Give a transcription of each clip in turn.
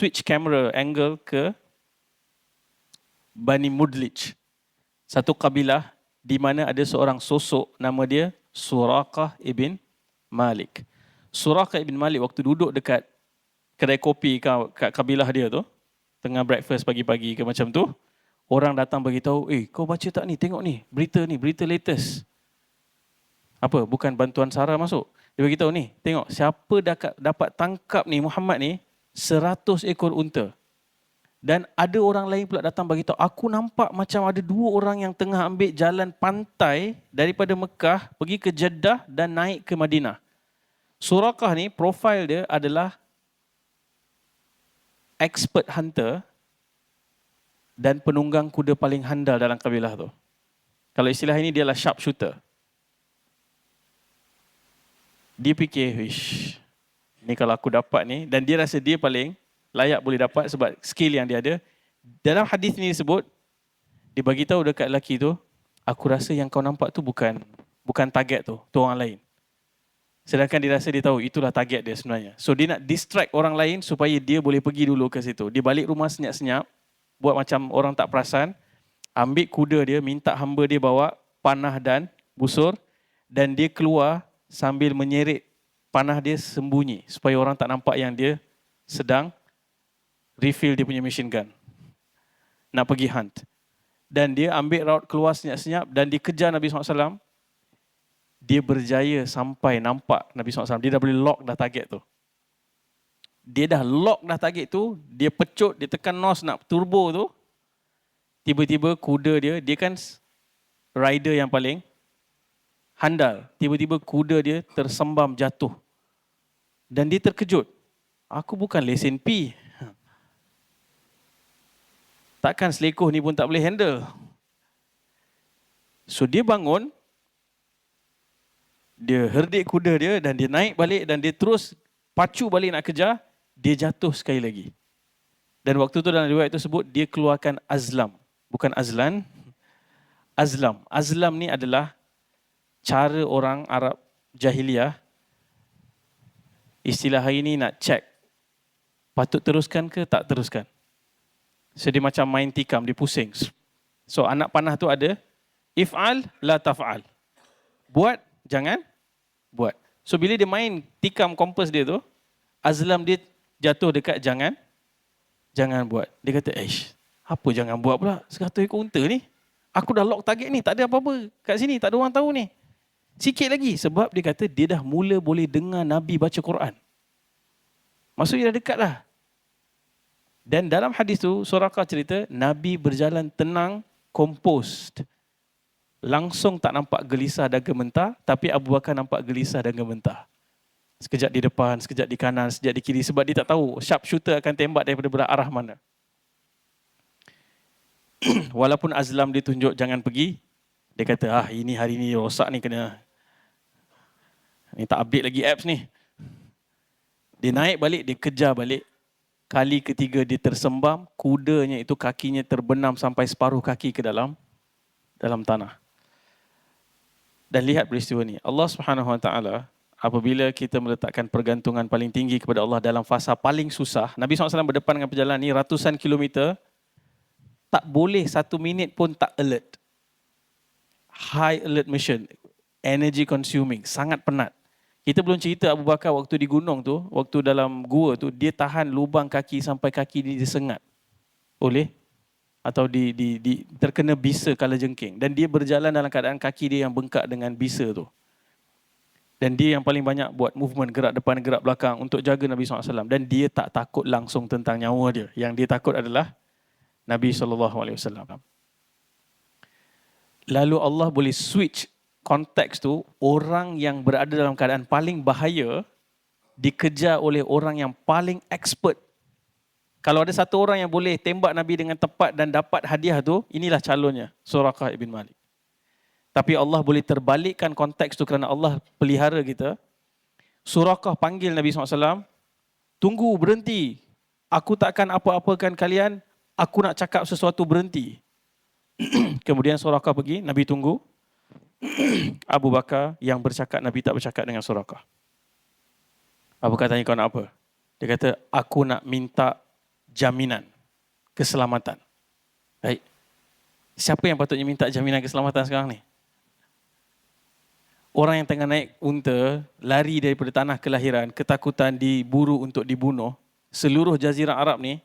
switch camera angle ke Bani Mudlij, satu kabilah di mana ada seorang sosok nama dia Suraqah ibn Malik. Suraqah ibn Malik waktu duduk dekat kedai kopi kat kabilah dia tu, tengah breakfast pagi-pagi ke macam tu, orang datang bagi tahu, kau baca tak ni, tengok ni, berita latest. Apa? Bukan bantuan SARA masuk. Dia bagi tahu ni, tengok siapa dapat tangkap ni Muhammad ni 100 ekor unta. Dan ada orang lain pula datang bagi tahu, aku nampak macam ada 2 orang yang tengah ambil jalan pantai daripada Mekah pergi ke Jeddah dan naik ke Madinah. Suraqah ni profil dia adalah expert hunter dan penunggang kuda paling handal dalam kabilah tu. Kalau istilah ini dia adalah sharpshooter. Dia fikir, ni kalau aku dapat ni, dan dia rasa dia paling layak boleh dapat sebab skill yang dia ada. Dalam hadis ni disebut, dia bagi tahu dekat lelaki tu, aku rasa yang kau nampak tu bukan target tu orang lain. Sedangkan dia rasa dia tahu itulah target dia sebenarnya. So dia nak distract orang lain supaya dia boleh pergi dulu ke situ. Dia balik rumah senyap-senyap, buat macam orang tak perasan, ambil kuda dia, minta hamba dia bawa panah dan busur, dan dia keluar sambil menyeret panah dia sembunyi supaya orang tak nampak yang dia sedang refill dia punya machine gun. Nak pergi hunt. Dan dia ambil route keluar senyap-senyap dan dikejar Nabi SAW. Dia berjaya sampai nampak Nabi SAW. Dia dah boleh lock dah target tu. Dia dah lock dah target tu, dia pecut, dia tekan nose nak turbo tu. Tiba-tiba kuda dia kan rider yang paling handal. Tiba-tiba kuda dia tersembam jatuh. Dan dia terkejut. Aku bukan lesen P. Takkan selekoh ni pun tak boleh handle. So dia bangun, dia herdik kuda dia dan dia naik balik dan dia terus pacu balik nak kejar, dia jatuh sekali lagi. Dan waktu tu dalam riwayat tersebut, dia keluarkan azlam. Bukan azlan, azlam. Azlam ni adalah cara orang Arab jahiliah, istilah hari ni nak check, patut teruskan ke tak teruskan. So dia macam main tikam, dia pusing. So anak panah tu ada, if'al la taf'al. Buat, jangan buat. So bila dia main tikam kompas dia tu, azlam dia jatuh dekat jangan buat. Dia kata, apa jangan buat pula? 100 ekor unta ni. Aku dah lock target ni, tak ada apa-apa kat sini, tak ada orang tahu ni. Sikit lagi, sebab dia kata dia dah mula boleh dengar Nabi baca Quran. Maksudnya dah dekat lah. Dan dalam hadis tu, Suraqah cerita, Nabi berjalan tenang, composed. Langsung tak nampak gelisah dan gementar, tapi Abu Bakar nampak gelisah dan gementar. Sekejap di depan, sekejap di kanan, sekejap di kiri, sebab dia tak tahu sharpshooter akan tembak daripada belah arah mana. Walaupun azlam dia tunjuk jangan pergi, dia kata, ini hari ni rosak ni kena, ni tak update lagi apps ni. Dia naik balik, dia kejar balik. Kali ketiga dia tersembam, kudanya itu kakinya terbenam sampai separuh kaki ke dalam tanah. Dan lihat peristiwa ni. Allah Subhanahu Wa Taala apabila kita meletakkan pergantungan paling tinggi kepada Allah dalam fasa paling susah, Nabi SAW berdepan dengan perjalanan ni ratusan kilometer, tak boleh 1 minit pun tak alert. High alert mission, energy consuming, sangat penat. Kita belum cerita Abu Bakar waktu di gunung tu, waktu dalam gua tu, dia tahan lubang kaki sampai kaki dia disengat oleh atau terkena bisa kalajengking. Dan dia berjalan dalam keadaan kaki dia yang bengkak dengan bisa tu. Dan dia yang paling banyak buat movement, gerak depan, gerak belakang untuk jaga Nabi SAW. Dan dia tak takut langsung tentang nyawa dia. Yang dia takut adalah Nabi SAW. Lalu Allah boleh switch konteks tu, orang yang berada dalam keadaan paling bahaya dikejar oleh orang yang paling expert. Kalau ada satu orang yang boleh tembak Nabi dengan tepat dan dapat hadiah tu, inilah calonnya, Suraqah ibn Malik. Tapi Allah boleh terbalikkan konteks tu kerana Allah pelihara kita. Suraqah panggil Nabi SAW, tunggu, berhenti. Aku takkan apa-apakan kalian, aku nak cakap sesuatu, berhenti. Kemudian Suraqah pergi, Nabi tunggu. Abu Bakar yang bercakap, Nabi tak bercakap dengan Suraqah. Abu Bakar tanya, kau nak apa? Dia kata, aku nak minta jaminan keselamatan. Baik. Siapa yang patutnya minta jaminan keselamatan sekarang ni? Orang yang tengah naik unta, lari daripada tanah kelahiran, ketakutan diburu untuk dibunuh. Seluruh jazirah Arab ni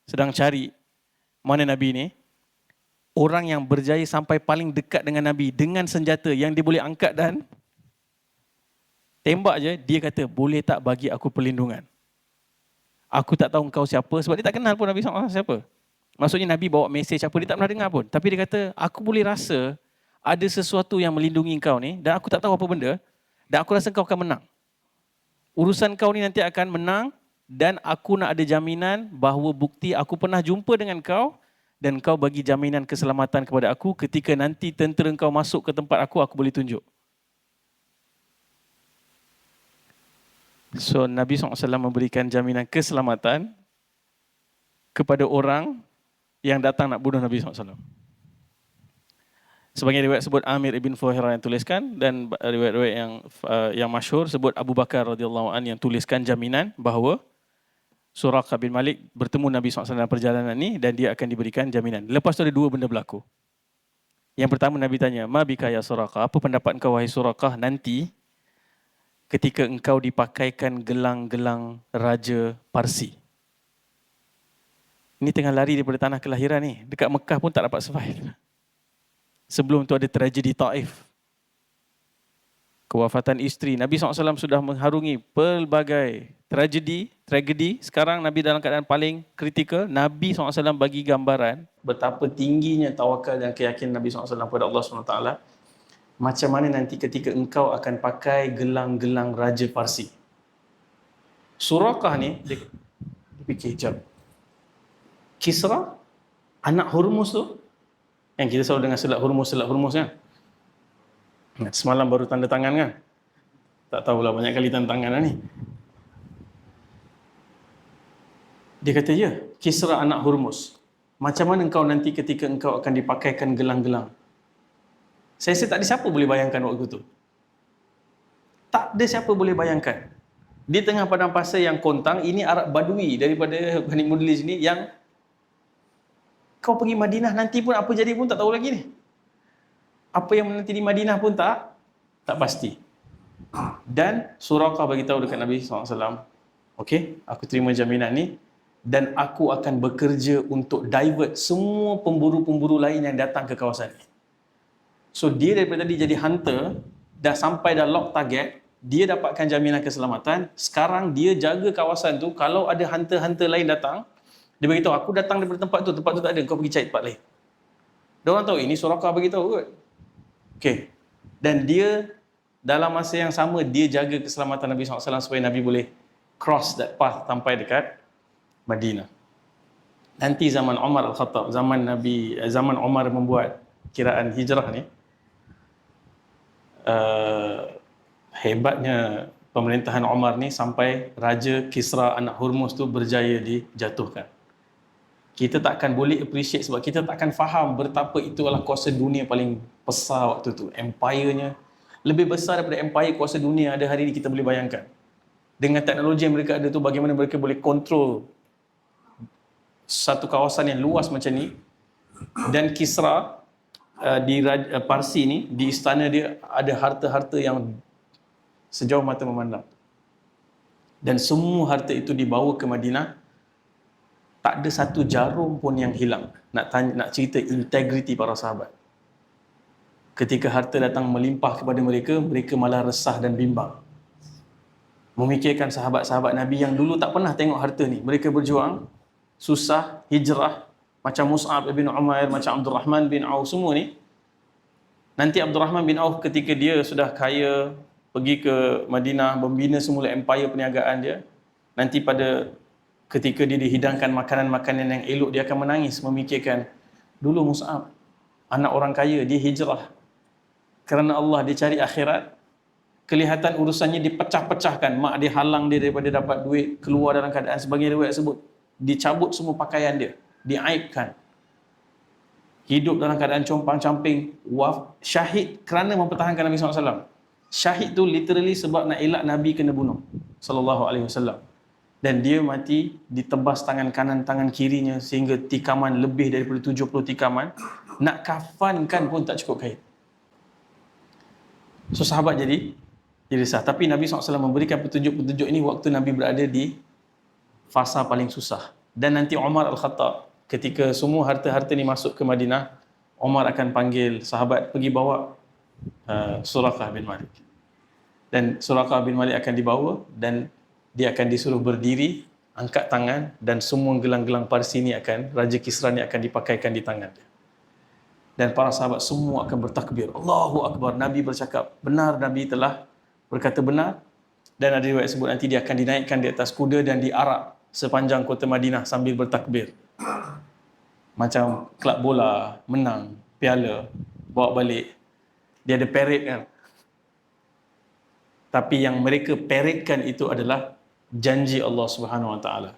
sedang cari mana Nabi ni. Orang yang berjaya sampai paling dekat dengan Nabi dengan senjata yang dia boleh angkat dan tembak je, dia kata, boleh tak bagi aku perlindungan? Aku tak tahu engkau siapa, sebab dia tak kenal pun Nabi SAW siapa. Maksudnya Nabi bawa mesej apa, dia tak pernah dengar pun. Tapi dia kata, aku boleh rasa ada sesuatu yang melindungi kau ni dan aku tak tahu apa benda dan aku rasa kau akan menang. Urusan kau ni nanti akan menang dan aku nak ada jaminan bahawa bukti aku pernah jumpa dengan kau dan kau bagi jaminan keselamatan kepada aku ketika nanti tentera kau masuk ke tempat aku boleh tunjuk. So Nabi SAW memberikan jaminan keselamatan kepada orang yang datang nak bunuh Nabi SAW. Sebagai riwayat sebut Amir ibn Fuhairah yang tuliskan dan riwayat-riwayat yang masyhur sebut Abu Bakar radhiyallahu anhu yang tuliskan jaminan bahawa Suraqah bin Malik bertemu Nabi SAW dalam perjalanan ni dan dia akan diberikan jaminan. Lepas tu ada dua benda berlaku. Yang pertama Nabi tanya, "Ma bika ya Suraqah? Apa pendapat engkau wahai Suraqah nanti ketika engkau dipakaikan gelang-gelang Raja Parsi?" Ini tengah lari daripada tanah kelahiran ni. Dekat Mekah pun tak dapat survive. Sebelum tu ada tragedi Taif. Kewafatan isteri. Nabi SAW sudah mengharungi pelbagai tragedi. Sekarang Nabi dalam keadaan paling kritikal. Nabi SAW bagi gambaran betapa tingginya tawakal dan keyakinan Nabi SAW kepada Allah SWT. Macam mana nanti ketika engkau akan pakai gelang-gelang Raja Parsi. Suraqah ni, dia fikir jap. Kisra, anak Hurmuz tu, yang kita selalu dengar selat Hurmuz kan? Semalam baru tanda tangan kan? Tak tahulah banyak kali tanda tangan ni. Dia kata, ya, Kisra anak Hurmuz. Macam mana engkau nanti ketika engkau akan dipakaikan gelang-gelang? Saya rasa tak ada siapa boleh bayangkan waktu tu. Tak ada siapa boleh bayangkan. Di tengah padang pasir yang kontang, ini Arab Badui daripada Bani Mudlij ni yang kau pergi Madinah nanti pun apa jadi pun tak tahu lagi ni. Apa yang nanti di Madinah pun tak pasti. Dan Suraqah bagi tahu dekat Nabi SAW, okey, aku terima jaminan ni dan aku akan bekerja untuk divert semua pemburu-pemburu lain yang datang ke kawasan ni. So dia daripada tadi jadi hunter, dah sampai dah lock target, dia dapatkan jaminan keselamatan. Sekarang dia jaga kawasan tu, kalau ada hunter-hunter lain datang, dia beritahu, aku datang daripada tempat tu tak ada, kau pergi cari tempat lain. Dia orang tahu, ini Suraqah beritahu kot. Okay. Dan dia, dalam masa yang sama, dia jaga keselamatan Nabi SAW supaya Nabi boleh cross that path sampai dekat Madinah. Nanti zaman Umar Al-Khattab, zaman Umar membuat kiraan hijrah ni, hebatnya pemerintahan Umar ni sampai Raja Kisra anak Hurmuz tu berjaya dijatuhkan. Kita tak akan boleh appreciate sebab kita tak akan faham betapa itu adalah kuasa dunia paling besar waktu tu. Empire-nya lebih besar daripada empire kuasa dunia ada hari ini kita boleh bayangkan. Dengan teknologi yang mereka ada tu, bagaimana mereka boleh kontrol satu kawasan yang luas macam ni. Dan Kisra di Parsi ni, di istana dia ada harta-harta yang sejauh mata memandang. Dan semua harta itu dibawa ke Madinah. Tak ada satu jarum pun yang hilang. Nak cerita integriti para sahabat. Ketika harta datang melimpah kepada mereka, mereka malah resah dan bimbang. Memikirkan sahabat-sahabat Nabi yang dulu tak pernah tengok harta ni. Mereka berjuang, susah, hijrah. Macam Mus'ab bin Umair, macam Abdul Rahman bin Auf, semua ni. Nanti Abdul Rahman bin Auf ketika dia sudah kaya, pergi ke Madinah, membina semula empire perniagaan dia. Nanti pada ketika dia dihidangkan makanan-makanan yang elok, dia akan menangis memikirkan, dulu Mus'ab, anak orang kaya, dia hijrah. Kerana Allah, dia cari akhirat. Kelihatan urusannya dipecah-pecahkan. Mak dia halang dia daripada dapat duit, keluar dalam keadaan sebagai riwayat sebut. Dicabut semua pakaian dia, diaibkan. Hidup dalam keadaan compang-camping, syahid kerana mempertahankan Nabi SAW. Syahid tu literally sebab nak elak Nabi kena bunuh. SAW. Dan dia mati ditebas tangan kanan, tangan kirinya sehingga tikaman lebih daripada 70 tikaman. Nak kafankan pun tak cukup kain. So sahabat jadi risau. Tapi Nabi SAW memberikan petunjuk-petunjuk ini waktu Nabi berada di fasa paling susah. Dan nanti Umar Al-Khattab, ketika semua harta-harta ni masuk ke Madinah, Umar akan panggil sahabat pergi bawa Suraqah bin Malik. Dan Suraqah bin Malik akan dibawa dan dia akan disuruh berdiri, angkat tangan, dan semua gelang-gelang Parsi ni akan, Raja Kisra ni akan dipakaikan di tangan dia. Dan para sahabat semua akan bertakbir. Allahu Akbar. Nabi bercakap, benar Nabi telah berkata benar. Dan ada riwayat sebut nanti dia akan dinaikkan di atas kuda dan diarak sepanjang kota Madinah sambil bertakbir. Macam kelab bola, menang, piala, bawa balik. Dia ada parade kan. Tapi yang mereka paradkan itu adalah janji Allah Subhanahu Wa Taala.